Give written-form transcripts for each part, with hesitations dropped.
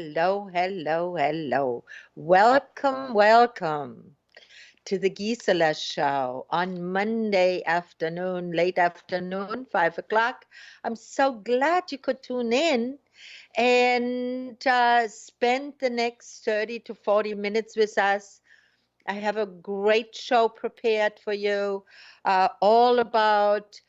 hello, hello, hello. Welcome, welcome to the Gisela show on Monday afternoon, late afternoon, 5 o'clock. I'm so glad you could tune in and spend the next 30 to 40 minutes with us. I have a great show prepared for you, all about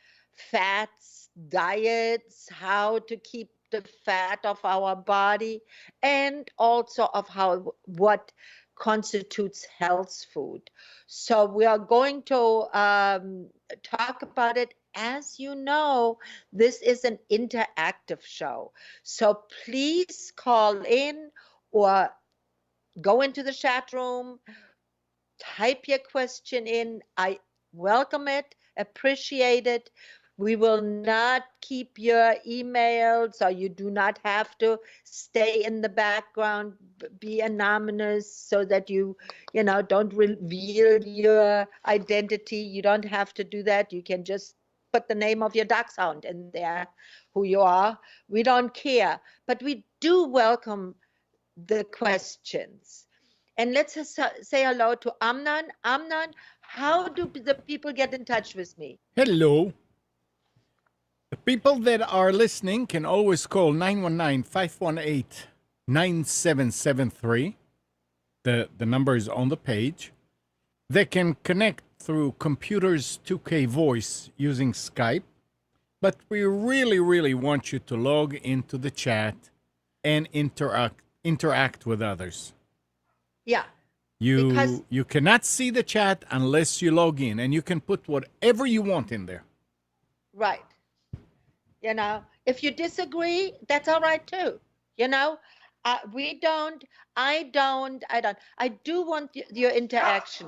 fats, diets, how to keep the fat of our body, and also of how what constitutes health food. So we are going to talk about it. As you know, this is an interactive show. So please call in or go into the chat room, type your question in. I welcome it, appreciate it. We will not keep your emails, so you do not have to stay in the background, be anonymous so that you don't reveal your identity. You don't have to do that. You can just put the name of your dachshund in there, who you are. We don't care, but we do welcome the questions. And let's say hello to Amnon. Amnon, how do the people get in touch with me? Hello. The people that are listening can always call 919-518-9773. The number is on the page. They can connect through Computers 2K Voice using Skype. But we really, really want you to log into the chat and interact with others. Yeah. You cannot see the chat unless you log in, and you can put whatever you want in there. Right. If you disagree, that's all right too. I do want your interaction.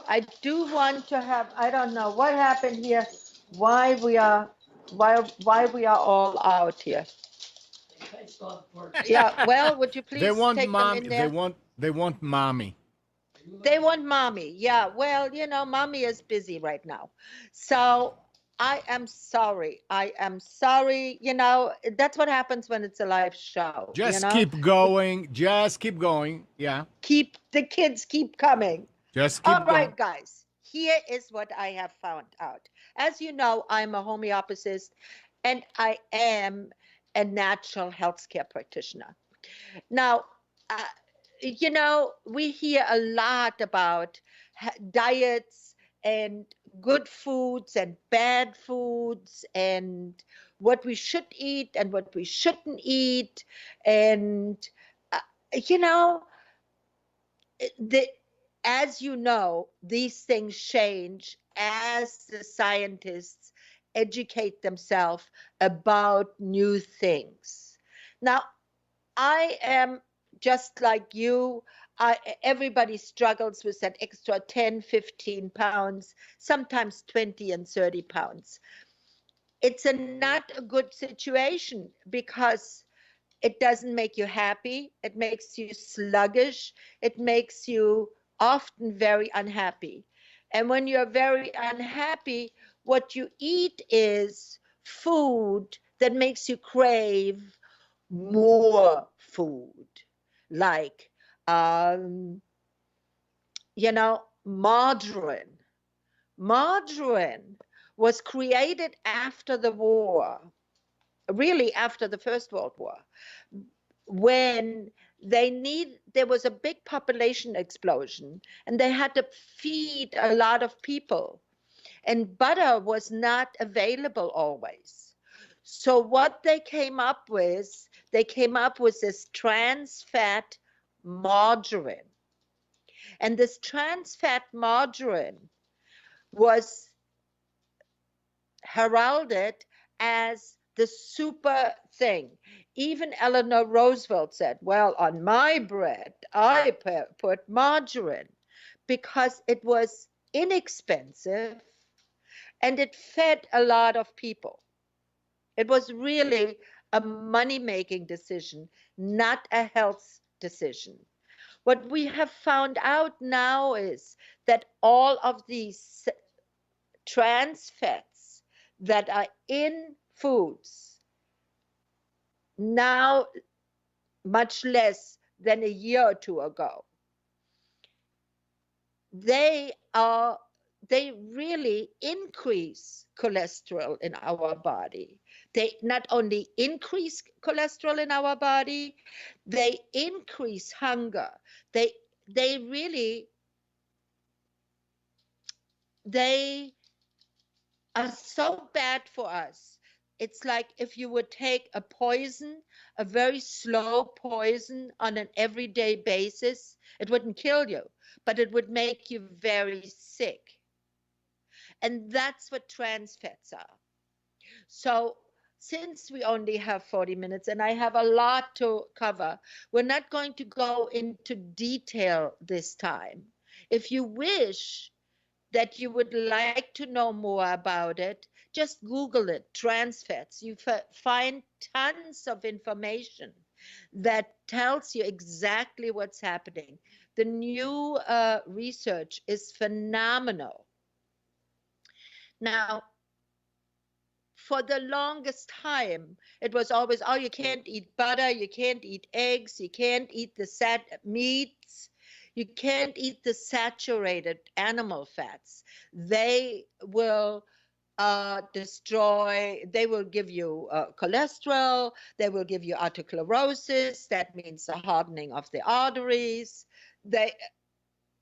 I do want to have, I don't know what happened here, why we are all out here. Yeah, well, would you please take them in there? They want mommy. They want mommy. Yeah, well, mommy is busy right now. So I am sorry. I am sorry. That's what happens when it's a live show. Just keep going. Just keep going. Yeah. The kids keep coming. Just keep All right, going. guys. Here is what I have found out. As you know, I'm a homeopathist and I am a natural healthcare practitioner. Now, we hear a lot about diets and good foods and bad foods and what we should eat and what we shouldn't eat. And, uh, you know, the, as you know, these things change as the scientists educate themselves about new things. Now, I am just like you. Everybody struggles with that extra 10, 15 pounds, sometimes 20 and 30 pounds. It's not a good situation because it doesn't make you happy. It makes you sluggish. It makes you often very unhappy. And when you're very unhappy, what you eat is food that makes you crave more food, like, margarine. Margarine was created after the war, really after the First World War, when there was a big population explosion and they had to feed a lot of people, and butter was not available always. So what they came up with this trans fat margarine. And this trans fat margarine was heralded as the super thing. Even Eleanor Roosevelt said, well, on my bread, I put margarine because it was inexpensive and it fed a lot of people. It was really a money-making decision, not a health decision. What we have found out now is that all of these trans fats that are in foods now much less than a year or two ago. They are they really increase cholesterol in our body. They not only increase cholesterol in our body, they increase hunger. They they really they are so bad for us. It's like if you would take a poison, a very slow poison on an everyday basis, it wouldn't kill you, but it would make you very sick. And that's what trans fats are. So, since we only have 40 minutes and I have a lot to cover, we're not going to go into detail this time. If you wish that you would like to know more about it, just Google it, trans fats. You find tons of information that tells you exactly what's happening. The new research is phenomenal. Now, for the longest time, it was always, oh, you can't eat butter, you can't eat eggs, you can't eat the meats, you can't eat the saturated animal fats. They will they will give you cholesterol, they will give you atherosclerosis, that means the hardening of the arteries. They,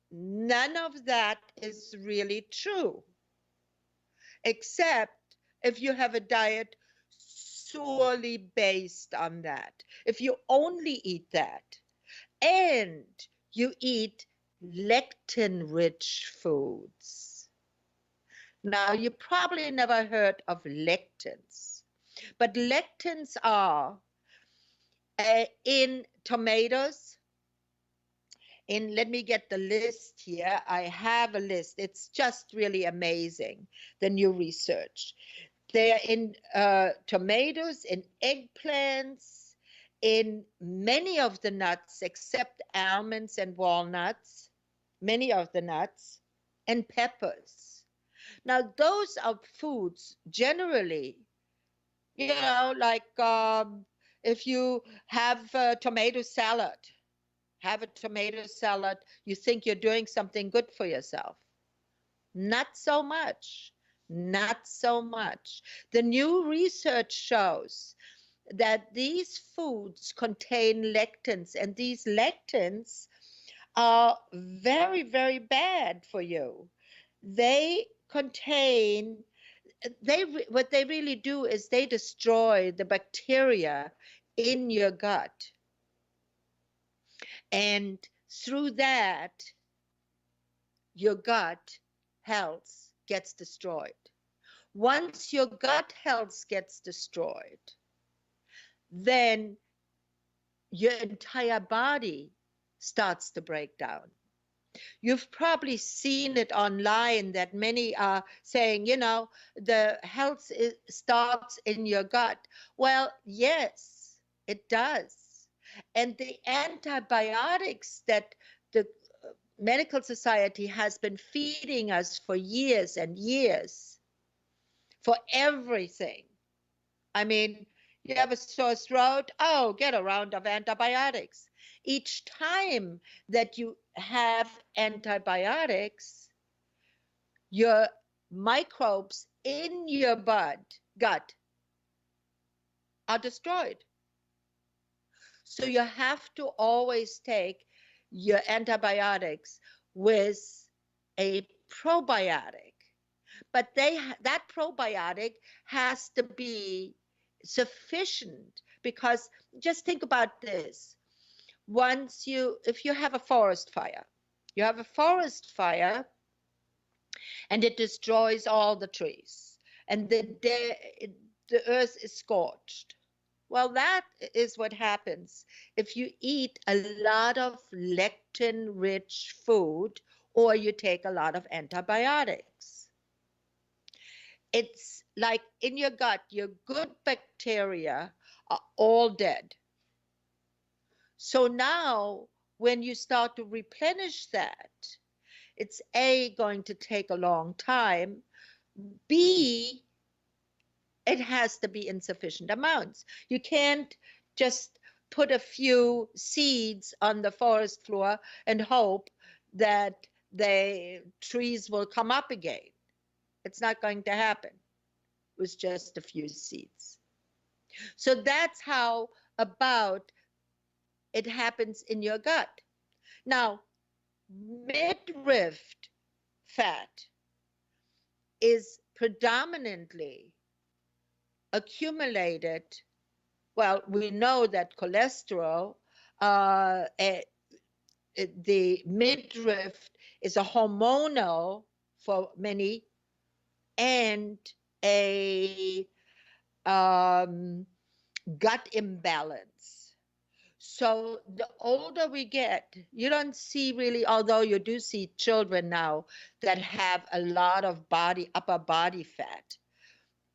none of that is really true, except if you have a diet solely based on that. If you only eat that and you eat lectin rich foods. Now, you probably never heard of lectins, but lectins are in tomatoes. Let me get the list here. I have a list. It's just really amazing, the new research. They're in tomatoes, in eggplants, in many of the nuts except almonds and walnuts, many of the nuts, and peppers. Now, those are foods generally, like if you have a tomato salad, have a tomato salad, you think you're doing something good for yourself. Not so much. Not so much. The new research shows that these foods contain lectins, and these lectins are very, very bad for you. They contain, what they really do is they destroy the bacteria in your gut. And through that, your gut health gets destroyed. Once your gut health gets destroyed, then your entire body starts to break down. You've probably seen it online that many are saying, the health starts in your gut. Well, yes, it does. And the antibiotics that the medical society has been feeding us for years and years for everything. I mean, you have a sore throat, oh, get a round of antibiotics. Each time that you have antibiotics, your microbes in your gut are destroyed. So you have to always take your antibiotics with a probiotic. But that probiotic has to be sufficient, because just think about this. If you have a forest fire, and it destroys all the trees, and the earth is scorched. Well, that is what happens if you eat a lot of lectin-rich food or you take a lot of antibiotics. It's like in your gut, your good bacteria are all dead. So now, when you start to replenish that, it's A, going to take a long time. B, it has to be in sufficient amounts. You can't just put a few seeds on the forest floor and hope that the trees will come up again. It's not going to happen with just a few seeds. So that's how about it happens in your gut. Now, midriff fat is predominantly accumulated. Well, we know that cholesterol, the midriff is a hormonal for many and a gut imbalance. So the older we get, you don't see really, although you do see children now that have a lot of upper body fat.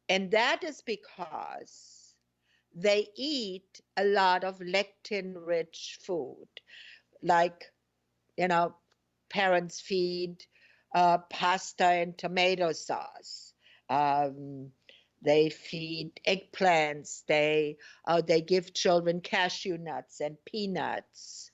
And that is because they eat a lot of lectin-rich food, like, parents feed pasta and tomato sauce. Um, they feed eggplants. They give children cashew nuts and peanuts,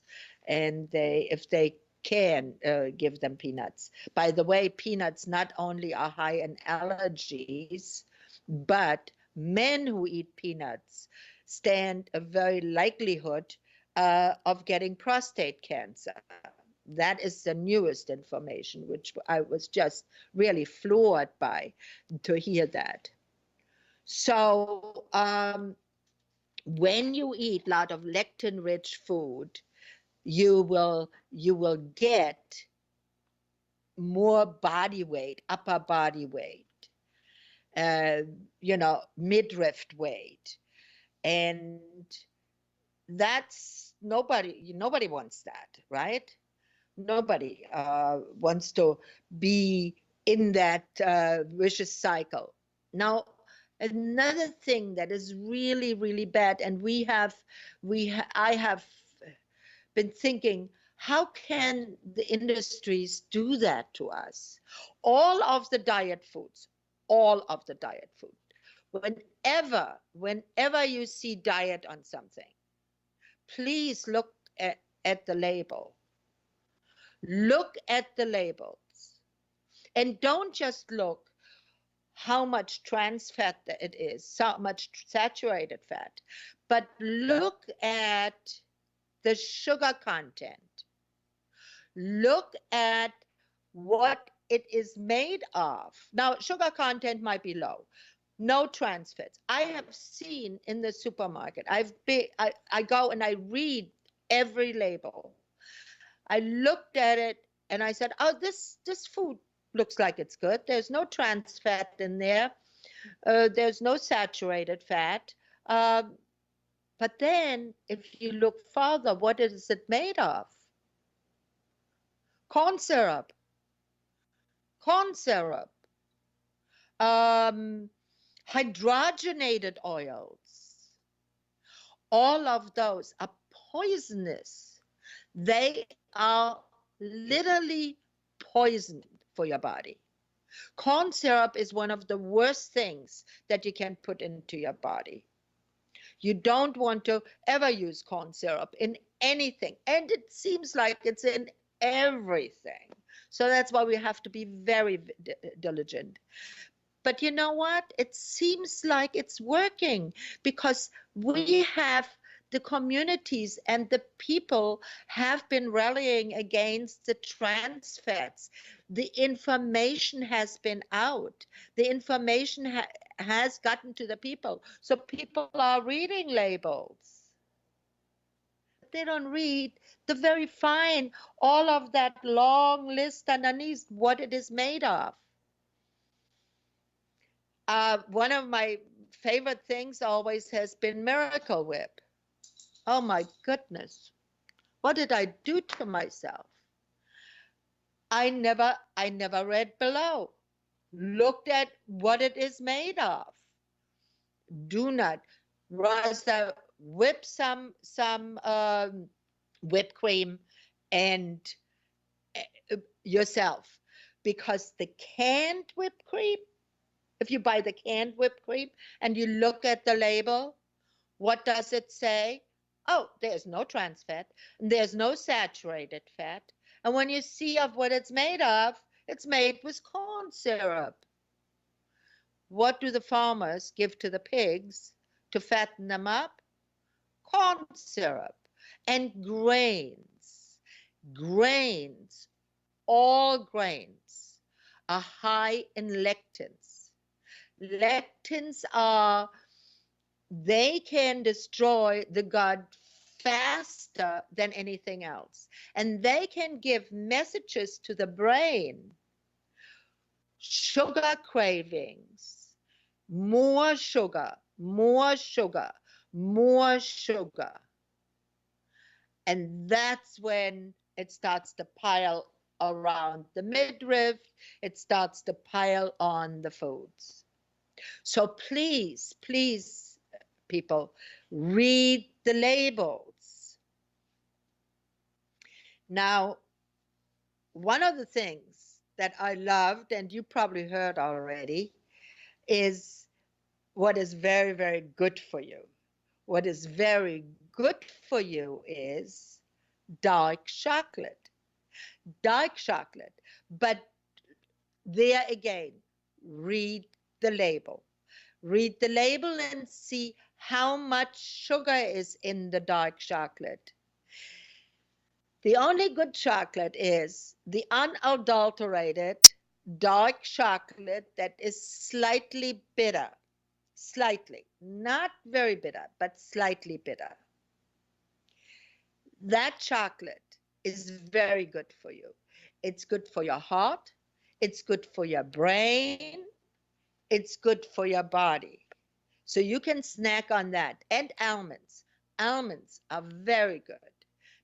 and if they can, give them peanuts. By the way, peanuts not only are high in allergies, but men who eat peanuts stand a very likelihood of getting prostate cancer. That is the newest information, which I was just really floored by to hear that. So when you eat a lot of lectin-rich food, you will get more body weight, upper body weight, midriff weight, and that's nobody wants that, right? Nobody wants to be in that vicious cycle. Now, another thing that is really, really bad, and I have been thinking, how can the industries do that to us? All of the diet foods, all of the diet food. Whenever you see diet on something, please look at the label. Look at the labels. And don't just look how much trans fat it is, so much saturated fat, but look at the sugar content. Look at what it is made of. Now, sugar content might be low. No trans fats. I have seen in the supermarket, I go and I read every label. I looked at it and I said, oh, this food looks like it's good. There's no trans fat in there. There's no saturated fat. But then if you look further, what is it made of? Corn syrup, um, hydrogenated oils. All of those are poisonous. They are literally poison for your body. Corn syrup is one of the worst things that you can put into your body. You don't want to ever use corn syrup in anything. And it seems like it's in everything. So that's why we have to be very diligent. But you know what? It seems like it's working because we have the communities and the people have been rallying against the trans fats. The information has been out. The information has gotten to the people. So people are reading labels. They don't read the very fine, all of that long list underneath what it is made of. One of my favorite things always has been Miracle Whip. Oh my goodness. What did I do to myself? I never read below. Looked at what it is made of. Do not. Rather whip some whipped cream and yourself, because the canned whipped cream, if you buy the canned whipped cream and you look at the label, what does it say? Oh, there's no trans fat, and there's no saturated fat. And when you see of what it's made with corn syrup. What do the farmers give to the pigs to fatten them up? Corn syrup and grains. Grains, all grains, are high in lectins. Lectins are, they can destroy the gut faster than anything else. And they can give messages to the brain, sugar cravings, more sugar, more sugar, more sugar. And that's when it starts to pile around the midriff, it starts to pile on the foods. So please, please, people, read the labels. Now, one of the things that I loved, and you probably heard already, is what is very, very good for you. What is very good for you is dark chocolate. Dark chocolate. But there again, read the label. Read the label and see how much sugar is in the dark chocolate. The only good chocolate is the unadulterated dark chocolate that is slightly bitter. Slightly. Not very bitter, but slightly bitter. That chocolate is very good for you. It's good for your heart. It's good for your brain. It's good for your body. So you can snack on that. And almonds. Almonds are very good.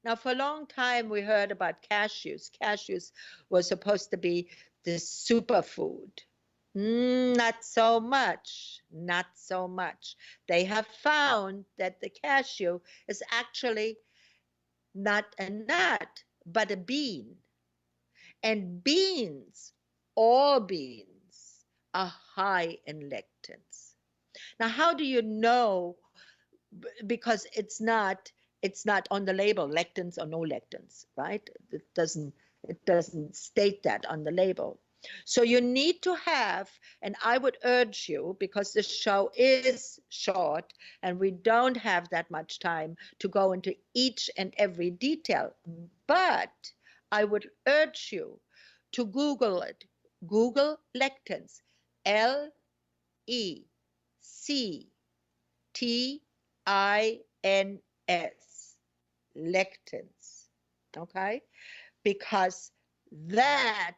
Now, for a long time, we heard about cashews. Cashews was supposed to be the superfood. Not so much. Not so much. They have found that the cashew is actually not a nut, but a bean. And beans, all beans, are high in lectins. Now, how do you know? Because it's not on the label, lectins or no lectins, right? It doesn't state that on the label. So you need to have, and I would urge you, because this show is short and we don't have that much time to go into each and every detail, but I would urge you to Google it. Google lectins, Lectins, lectins, okay? Because that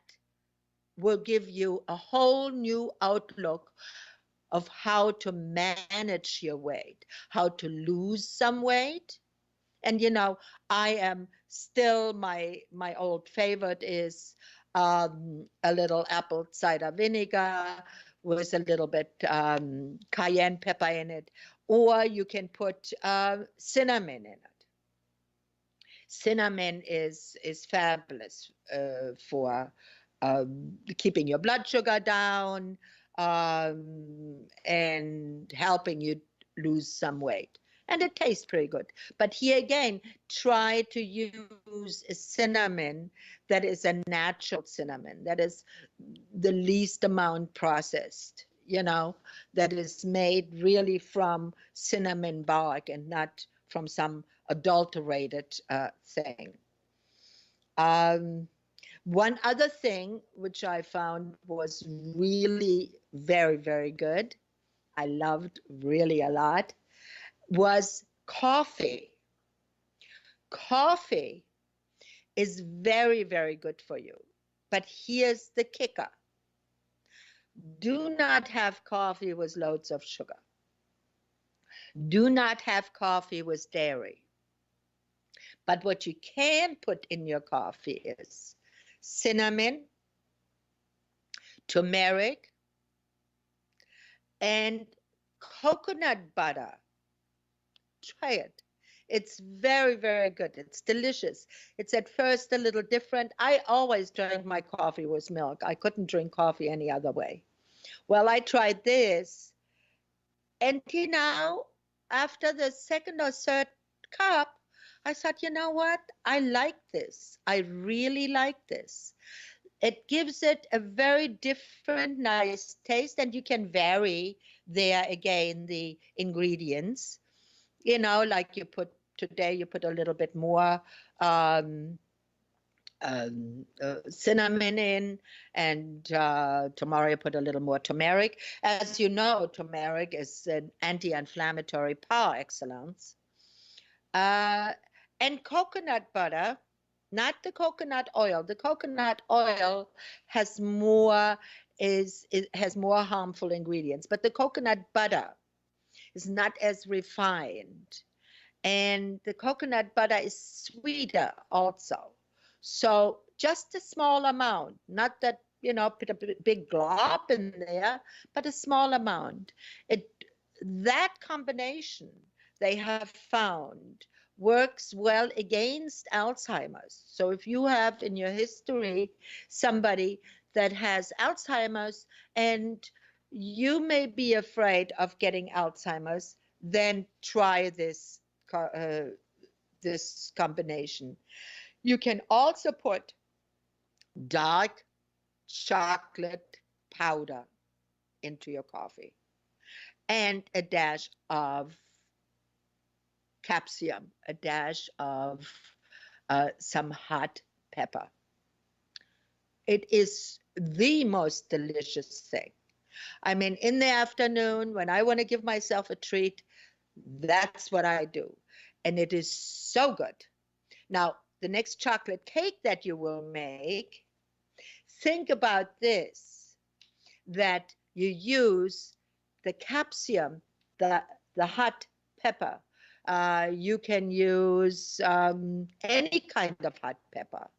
will give you a whole new outlook of how to manage your weight, how to lose some weight. And I am still, my old favorite is a little apple cider vinegar with a little bit cayenne pepper in it, or you can put cinnamon in it. Cinnamon is fabulous for keeping your blood sugar down and helping you lose some weight. And it tastes pretty good. But here again, try to use a cinnamon that is a natural cinnamon, that is the least amount processed, that is made really from cinnamon bark and not from some adulterated thing. One other thing which I found was really very, very good, I loved really a lot, was coffee. Coffee is very, very good for you. But here's the kicker. Do not have coffee with loads of sugar. Do not have coffee with dairy. But what you can put in your coffee is cinnamon, turmeric, and coconut butter. Try it. It's very, very good. It's delicious. It's at first a little different. I always drank my coffee with milk. I couldn't drink coffee any other way. Well, I tried this, and after the second or third cup, I thought, you know what? I like this. I really like this. It gives it a very different, nice taste, and you can vary there again the ingredients. Like today, you put a little bit more um, cinnamon in, and tomorrow you put a little more turmeric. As you know, turmeric is an anti-inflammatory par excellence. Uh, and coconut butter, not the coconut oil. The coconut oil has more it has more harmful ingredients, but the coconut butter is not as refined, and the coconut butter is sweeter also. So just a small amount, not that, put a big glob in there, but a small amount. It That combination they have found works well against Alzheimer's. So if you have in your history somebody that has Alzheimer's and you may be afraid of getting Alzheimer's, then try this combination. You can also put dark chocolate powder into your coffee and a dash of capsium, a dash of some hot pepper. It is the most delicious thing. I mean, in the afternoon, when I want to give myself a treat, that's what I do. And it is so good. Now, the next chocolate cake that you will make, think about this, that you use the capsium, the hot pepper. You can use any kind of hot pepper.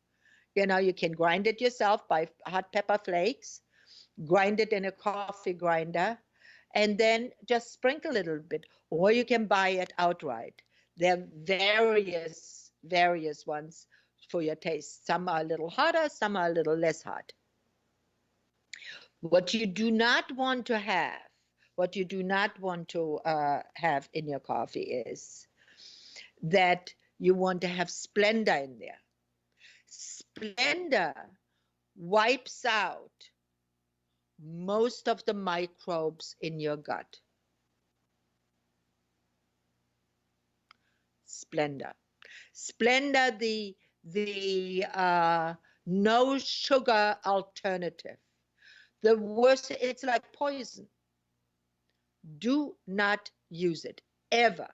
You can grind it yourself by hot pepper flakes, grind it in a coffee grinder, and then just sprinkle a little bit, or you can buy it outright. There are various ones for your taste. Some are a little hotter, some are a little less hot. What you do not want to have, have in your coffee is that you want to have Splenda in there. Splenda wipes out most of the microbes in your gut. Splenda, the no sugar alternative. The worst, it's like poison. Do not use it ever.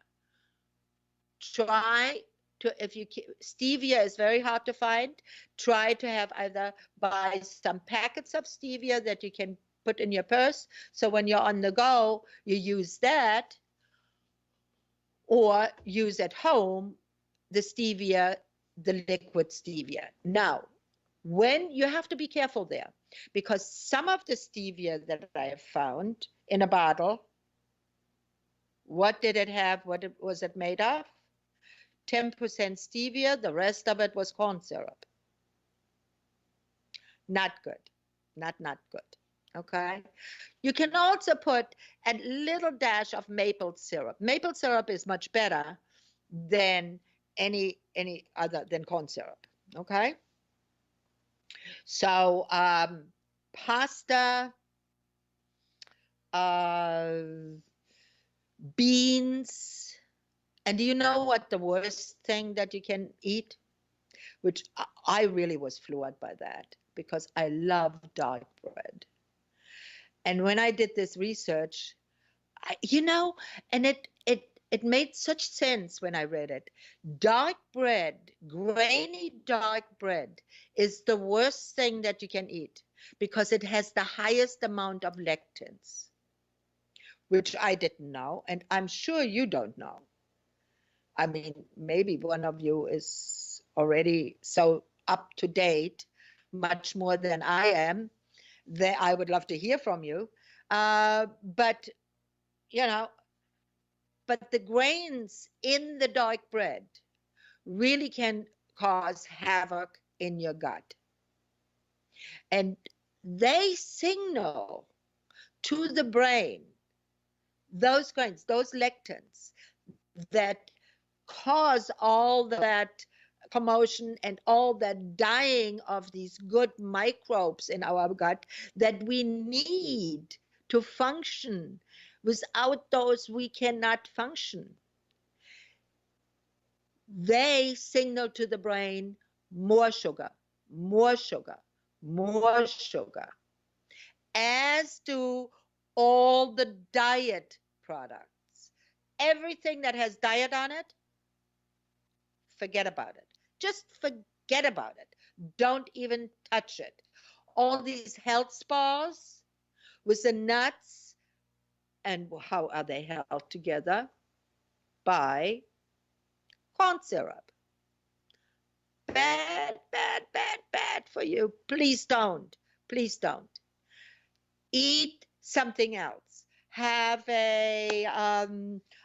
Try to, if you, stevia is very hard to find. Try to have either buy some packets of stevia that you can put in your purse. So when you're on the go, you use that, or use at home the stevia, the liquid stevia. Now, when you have to be careful there, because some of the stevia that I have found in a bottle, what did it have? Was it made of? 10% stevia, the rest of it was corn syrup. Not good. Not good. Okay. You can also put a little dash of maple syrup. Maple syrup is much better than any other than corn syrup. Okay. So pasta, beans, and do you know what the worst thing that you can eat? Which I really was floored by that, because I love dark bread. And when I did this research, and it made such sense when I read it. Dark bread, grainy dark bread, is the worst thing that you can eat because it has the highest amount of lectins, which I didn't know, and I'm sure you don't know. I mean, maybe one of you is already so up to date, much more than I am, that I would love to hear from you. But the grains in the dark bread really can cause havoc in your gut. And they signal to the brain, those grains, those lectins, that cause all that commotion and all that dying of these good microbes in our gut that we need to function. Without those, we cannot function. They signal to the brain more sugar, more sugar, more sugar, as do all the diet products. Everything that has diet on it, forget about it. Just forget about it. Don't even touch it. All these health spas with the nuts, and how are they held together? By corn syrup. Bad, bad, bad, bad for you. Please don't. Please don't. Eat something else. Have a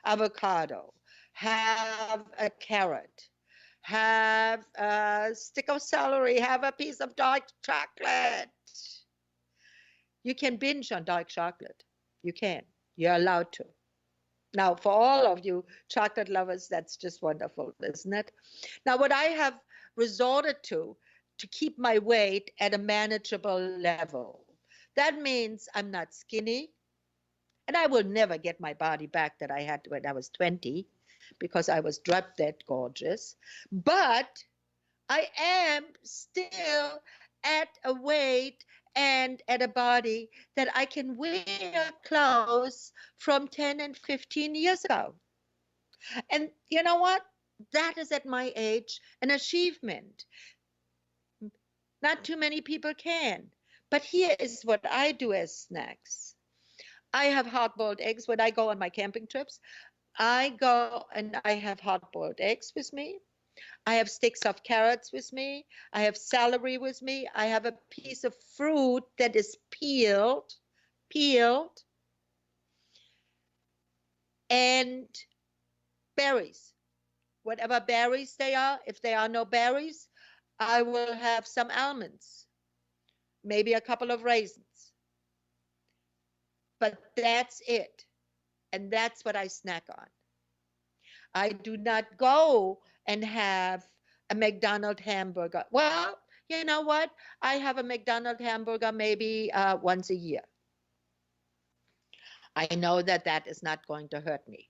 avocado. Have a carrot. Have a stick of celery. Have a piece of dark chocolate. You can binge on dark chocolate. You can. You're allowed to. Now, for all of you chocolate lovers, that's just wonderful, isn't it? Now, what I have resorted to keep my weight at a manageable level, that means I'm not skinny, and I will never get my body back that I had when I was 20 because I was drop dead gorgeous. But I am still at a weight and at a body that I can wear clothes from 10 and 15 years ago. And you know what? That is at my age an achievement. Not too many people can. But here is what I do as snacks. I have hard boiled eggs when I go on my camping trips. I go and I have hard boiled eggs with me. I have sticks of carrots with me. I have celery with me. I have a piece of fruit that is peeled, and berries. Whatever berries they are, if there are no berries, I will have some almonds, maybe a couple of raisins. But that's it. And that's what I snack on. I do not go and have a McDonald's hamburger. Well, you know what? I have a McDonald's hamburger maybe once a year. I know that that is not going to hurt me.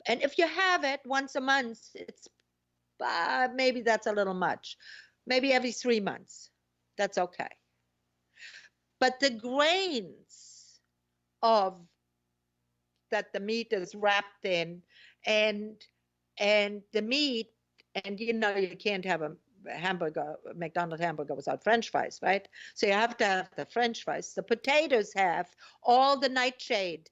And if you have it once a month, it's maybe that's a little much. Maybe every 3 months. That's okay. But the grains of that the meat is wrapped in, and the meat, and you know you can't have a hamburger, McDonald's hamburger without French fries, right? So you have to have the French fries. The potatoes have all the nightshade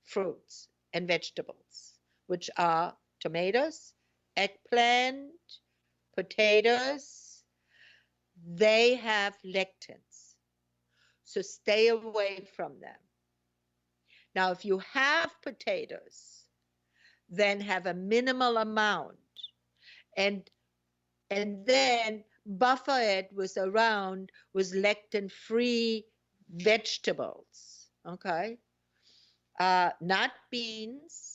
fruits and vegetables, which are tomatoes, eggplant, potatoes. They have lectins, so stay away from them. Now, if you have potatoes, then have a minimal amount, and then buffer it with lectin-free vegetables. Okay, not beans.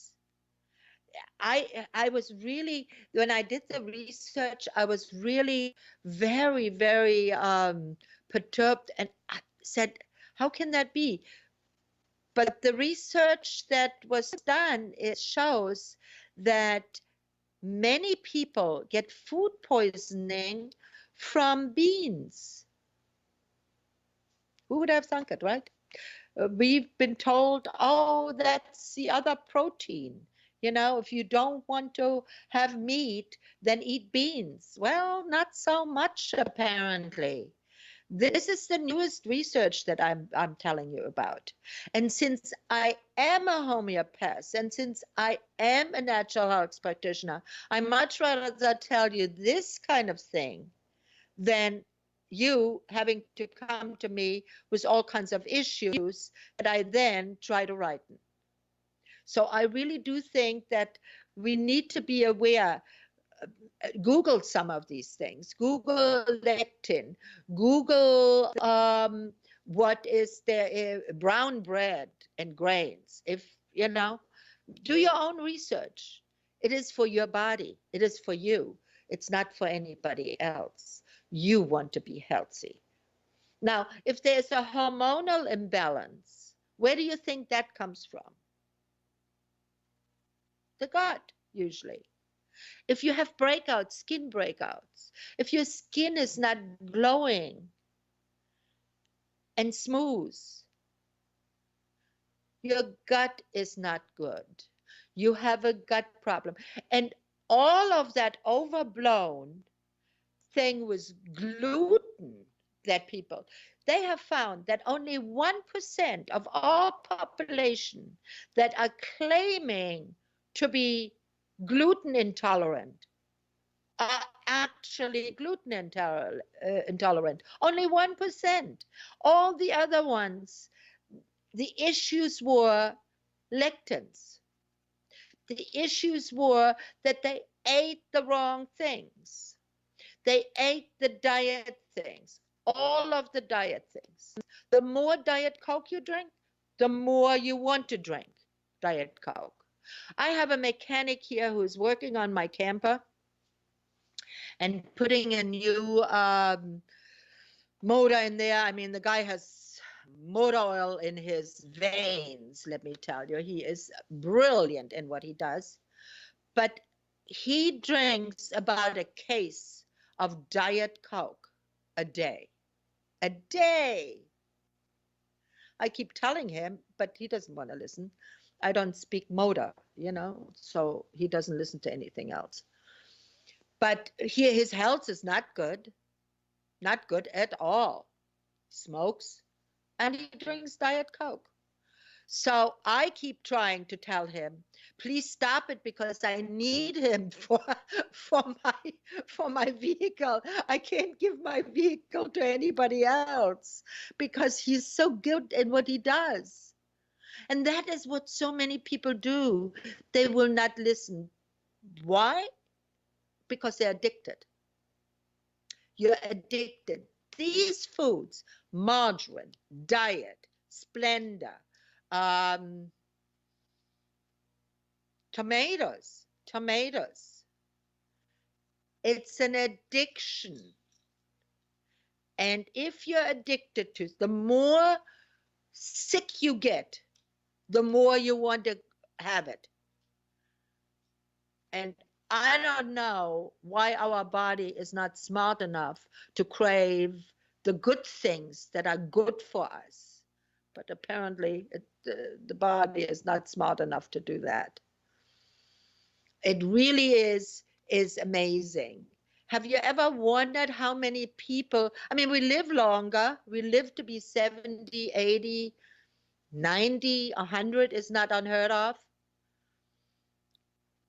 I was really, when I did the research, I was really very, very perturbed, and I said, how can that be? But the research that was done, it shows that many people get food poisoning from beans. Who would have thunk it, right? We've been told, oh, that's the other protein. You know, if you don't want to have meat, then eat beans. Well, not so much, apparently. This is the newest research that I'm telling you about. And since I am a homeopath, and since I am a natural health practitioner, I much rather tell you this kind of thing than you having to come to me with all kinds of issues that I then try to righten. So I really do think that we need to be aware. Google some of these things. Google lectin. Google what is there, brown bread and grains. If you know, Do your own research. It is for your body, it is for you, it's not for anybody else. You want to be healthy. Now, if there's a hormonal imbalance, where do you think that comes from? The gut, usually. If you have breakouts, skin breakouts, if your skin is not glowing and smooth, your gut is not good. You have a gut problem. And all of that overblown thing with gluten that people, they have found that only 1% of all population that are claiming to be gluten intolerant are actually gluten intolerant. Only 1%. All the other ones, the issues were lectins. The issues were that they ate the wrong things. They ate the diet things, all of the diet things. The more Diet Coke you drink, the more you want to drink Diet Coke. I have a mechanic here who's working on my camper and putting a new motor in there. I mean, the guy has motor oil in his veins, let me tell you. He is brilliant in what he does. But he drinks about a case of Diet Coke a day. A day. I keep telling him, but he doesn't want to listen. I don't speak motor, so he doesn't listen to anything else. But his health is not good at all. He smokes and he drinks Diet Coke. So I keep trying to tell him, please stop it because I need him for my for my vehicle. I can't give my vehicle to anybody else because he's so good at what he does. And that is what so many people do. They will not listen. Why? Because they're addicted. You're addicted. These foods, margarine, diet, Splenda, um, tomatoes. It's an addiction. And if you're addicted to, the more sick you get, the more you want to have it. And I don't know why our body is not smart enough to crave the good things that are good for us. But apparently, the body is not smart enough to do that. It really is amazing. Have you ever wondered how many people, I mean, we live longer. We live to be 70, 80, 90, 100 is not unheard of.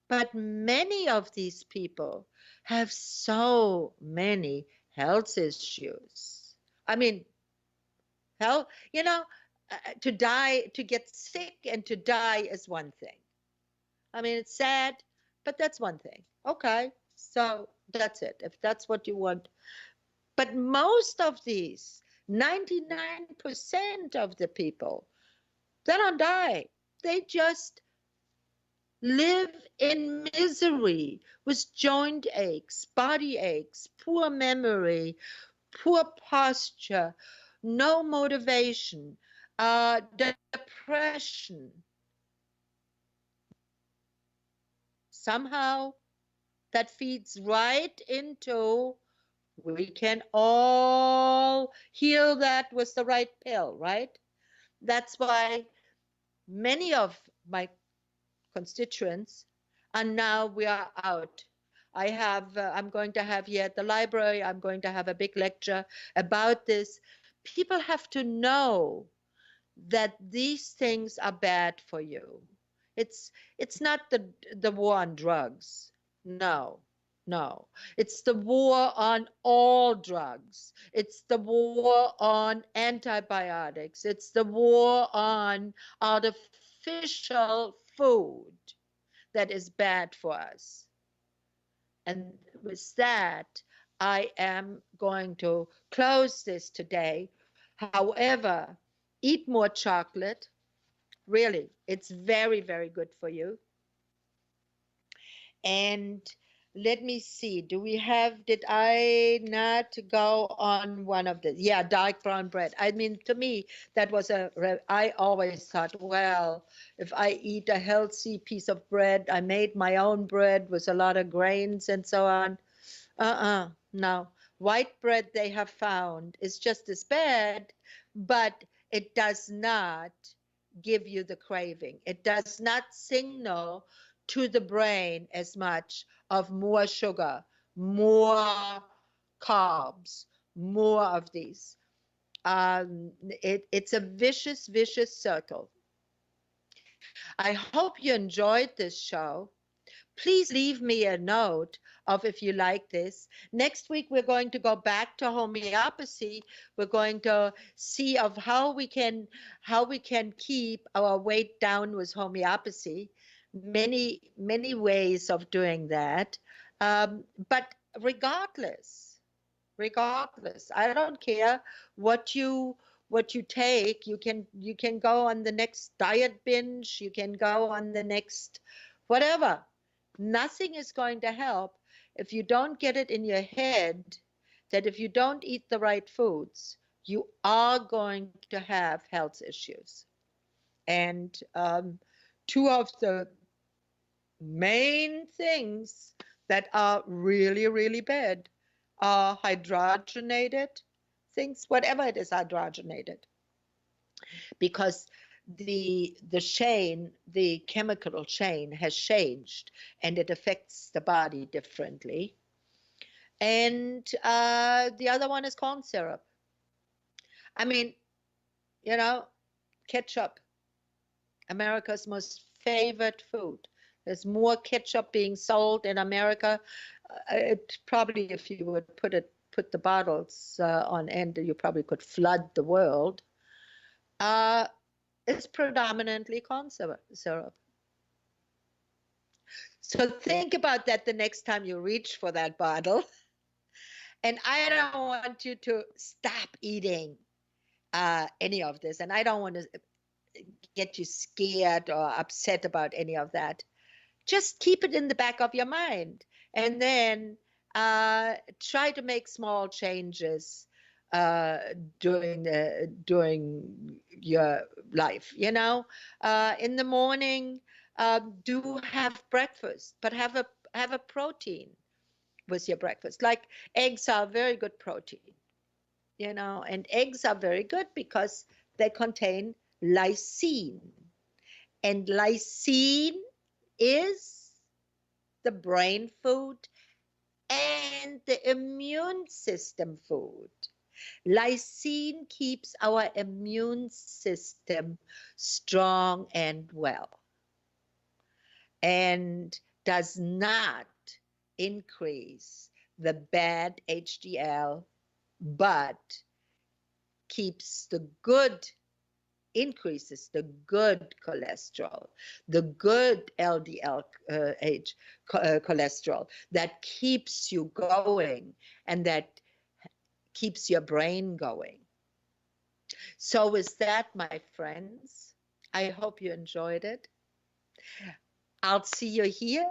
But many of these people have so many health issues. I mean, hell, to die, to get sick and to die is one thing. I mean, it's sad, but that's one thing. Okay, so that's it, if that's what you want. But most of these, 99% of the people, they don't die. They just live in misery with joint aches, body aches, poor memory, poor posture, no motivation, depression. Somehow that feeds right into, we can all heal that with the right pill, right? That's why many of my constituents and now we are out. I'm going to have here at the library, I'm going to have a big lecture about this. People have to know that these things are bad for you. It's not the war on drugs. No, no. It's the war on all drugs. It's the war on antibiotics. It's the war on artificial food that is bad for us. And with that, I am going to close this today. However, eat more chocolate, Really, it's very, very good for you. And let me see, did I not go on one of the, yeah, dark brown bread. I mean, to me, that was I always thought, well, if I eat a healthy piece of bread, I made my own bread with a lot of grains and so on. No. White bread they have found is just as bad, but it does not give you the craving. It does not signal to the brain as much of more sugar, more carbs, more of these. It's a vicious, vicious circle. I hope you enjoyed this show. Please leave me a note of if you like this. Next week, we're going to go back to homeopathy. We're going to see of how we can keep our weight down with homeopathy. Many, many ways of doing that. But regardless, I don't care what you take. You can go on the next diet binge. You can go on the next whatever. Nothing is going to help if you don't get it in your head that if you don't eat the right foods, you are going to have health issues. And two of the main things that are really, really bad are hydrogenated things, whatever it is, hydrogenated, because the chemical chain has changed and it affects the body differently. And the other one is corn syrup. I mean, you know, ketchup, America's most favorite food. There's more ketchup being sold in America. It probably, if you would put the bottles on end, you probably could flood the world. It's predominantly corn syrup. So think about that the next time you reach for that bottle. And I don't want you to stop eating any of this. And I don't want to get you scared or upset about any of that. Just keep it in the back of your mind. And then try to make small changes during your life. In the morning, do have breakfast, but have a protein with your breakfast. Like eggs are very good protein, and eggs are very good because they contain lysine, and lysine is the brain food and the immune system food. Lysine keeps our immune system strong and well and does not increase the bad HDL, but increases the good cholesterol, the good LDL cholesterol that keeps you going and that keeps your brain going. So with that, my friends, I hope you enjoyed it. I'll see you here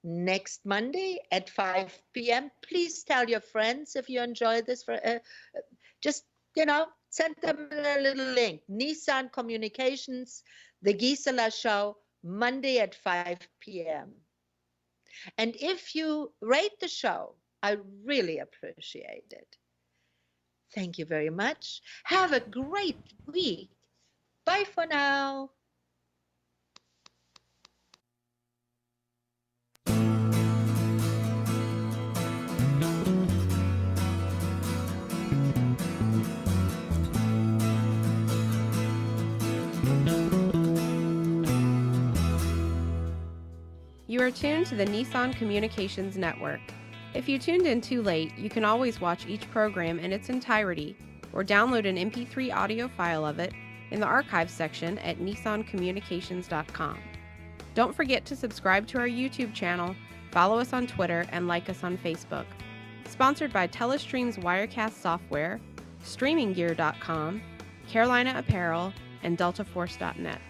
next Monday at 5 p.m. Please tell your friends if you enjoy this. Just, send them a little link. Nissan Communications, The Gisela Show, Monday at 5 p.m. And if you rate the show, I really appreciate it. Thank you very much. Have a great week. Bye for now. You are tuned to the Nissan Communications Network. If you tuned in too late, you can always watch each program in its entirety or download an MP3 audio file of it in the archives section at nissancommunications.com. Don't forget to subscribe to our YouTube channel, follow us on Twitter, and like us on Facebook. Sponsored by Telestream's Wirecast software, StreamingGear.com, Carolina Apparel, and DeltaForce.net.